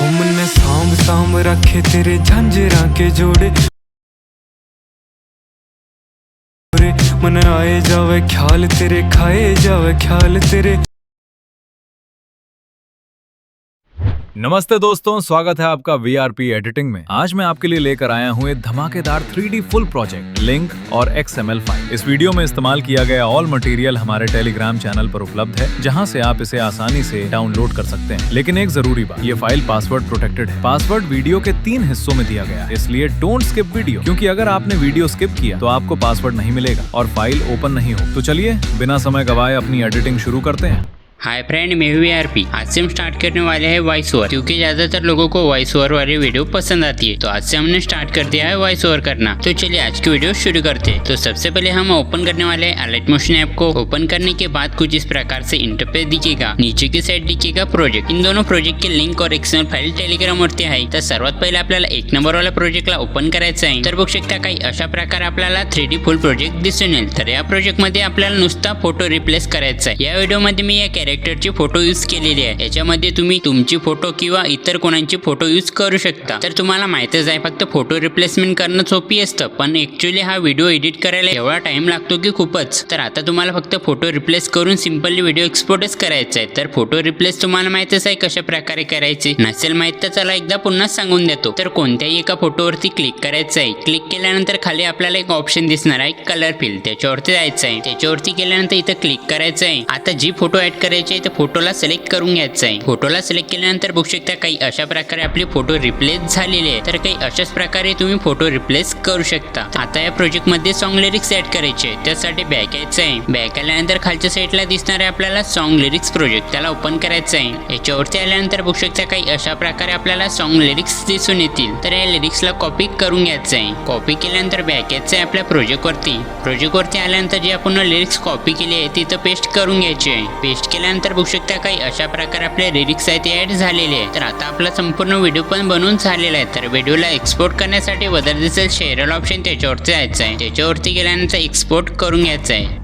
हमने सांभ सांभ रखे तेरे झांझरा के जोड़े, मन आए जावे ख्याल तेरे, खाए जावे ख्याल तेरे। नमस्ते दोस्तों, स्वागत है आपका VRP एडिटिंग में। आज मैं आपके लिए लेकर आया हूँ एक धमाकेदार 3D फुल प्रोजेक्ट लिंक और XML फाइल। इस वीडियो में इस्तेमाल किया गया ऑल मटेरियल हमारे टेलीग्राम चैनल पर उपलब्ध है, जहाँ से आप इसे आसानी से डाउनलोड कर सकते हैं। लेकिन एक जरूरी बात, ये फाइल पासवर्ड प्रोटेक्टेड है। पासवर्ड वीडियो के 3 हिस्सों में दिया गया है, इसलिए डोंट स्किप वीडियो, क्योंकि अगर आपने वीडियो स्किप किया तो आपको पासवर्ड नहीं मिलेगा और फाइल ओपन नहीं हो। तो चलिए बिना समय गवाए अपनी एडिटिंग शुरू करते हैं। हाय फ्रेंड, मैं हूँ VRP। आज से हम स्टार्ट करने वाले हैं वॉइस ओवर, क्योंकि ज्यादातर लोगों को वॉइस ओवर वाली वीडियो पसंद आती है। तो आज से हमने स्टार्ट कर दिया है वॉइस ओवर करना। तो चलिए आज की वीडियो शुरू करते हैं। तो सबसे पहले हम ओपन करने वाले हैं अलाइट मोशन ऐप को। ओपन करने के बाद कुछ इस प्रकार से इंटरफेस दिखेगा। नीचे की साइड दिखेगा प्रोजेक्ट। इन दोनों प्रोजेक्ट के लिंक और XML फाईल टेलिग्राम वरती आहे। तर सर्वात पहिले आपल्याला 1 नंबरवाला प्रोजेक्टला ओपन करायचं आहे। तर बघू शकता काही अशा प्रकारे आपल्याला 3D फुल प्रोजेक्ट दिसून येईल। तर या प्रोजेक्ट मध्ये आपल्याला नुसता फोटो रिप्लेस करायचा आहे। या व्हिडिओ मध्ये मी या कॅरेक्टरची फोटो यूज केलेली आहे। याच्यामध्ये तुम्ही तुमची फोटो किंवा इतर कोणाची फोटो यूज करू शकता। तर तुम्हाला माहितच आहे, फक्त फोटो रिप्लेसमेंट करणं सोपी असतं, पण ऍक्च्युअली हा व्हिडिओ एडिट करायला एवढा टाइम लागतो की खूपच। तर आता तुम्हाला फक्त फोटो रिप्लेस करून सिंपली व्हिडिओ एक्सपोर्टच करायचा आहे। तर फोटो रिप्लेस तुम्हाला माहितच आहे कशा प्रकारे करायचे। नसेल माहित तर चला एकदा पुन्हा सांगून देतो। तर कोणत्याही एका फोटोवरती क्लिक करायचं आहे। क्लिक केल्यानंतर खाली आपल्याला एक ऑप्शन दिसणार आहे कलर फिल, त्याच्यावरती जायचं आहे। त्याच्यावरती केल्यानंतर इथं क्लिक करायचं आहे। आता जी फोटो ऍड करायची आहे फोटोला सिलेक्ट करून घ्यायचं आहे। फोटोला सिलेक्ट केल्यानंतर बघू शकता काही अशा प्रकारे आपली फोटो रिप्लेस झालेली आहे। तर काही अशाच प्रकारे तुम्ही फोटो रिप्लेस करू शकता। आता या प्रोजेक्ट मध्ये सॉन्ग लिरिक्स ऍड करायचे, त्यासाठी बॅक यायचं आहे। बॅक आल्यानंतर खालच्या साईडला दिसणार आहे आपल्याला सॉन्ग लिरिक्स प्रोजेक्ट, त्याला ओपन करायचं आहे। याच्यावरती आल्यानंतर बघू शकता काही अशा प्रकारे आपल्याला सॉन्ग लिरिक्स दिसून येतील। तर या लिरिक्सला कॉपी करून घ्यायचं आहे। कॉपी केल्यानंतर बॅक यायचं आहे आपल्या प्रोजेक्टवरती आल्यानंतर जे आपण लिरिक्स कॉपी केली आहे तिथं पेस्ट करून घ्यायची आहे। पेस्ट केल्यानंतर बघू शकता काही अशा प्रकारे आपले लिरिक्स आहेत ते ऍड झालेले आहे। तर आता आपला संपूर्ण व्हिडिओ पण बनवून झालेला आहे। तर व्हिडिओला एक्सपोर्ट करण्यासाठी वरती दिसेल शेअर ऑप्शन, त्याच्यावरती जायचं आहे। त्याच्यावरती गेल्यानंतर एक्सपोर्ट करून घ्यायचं आहे।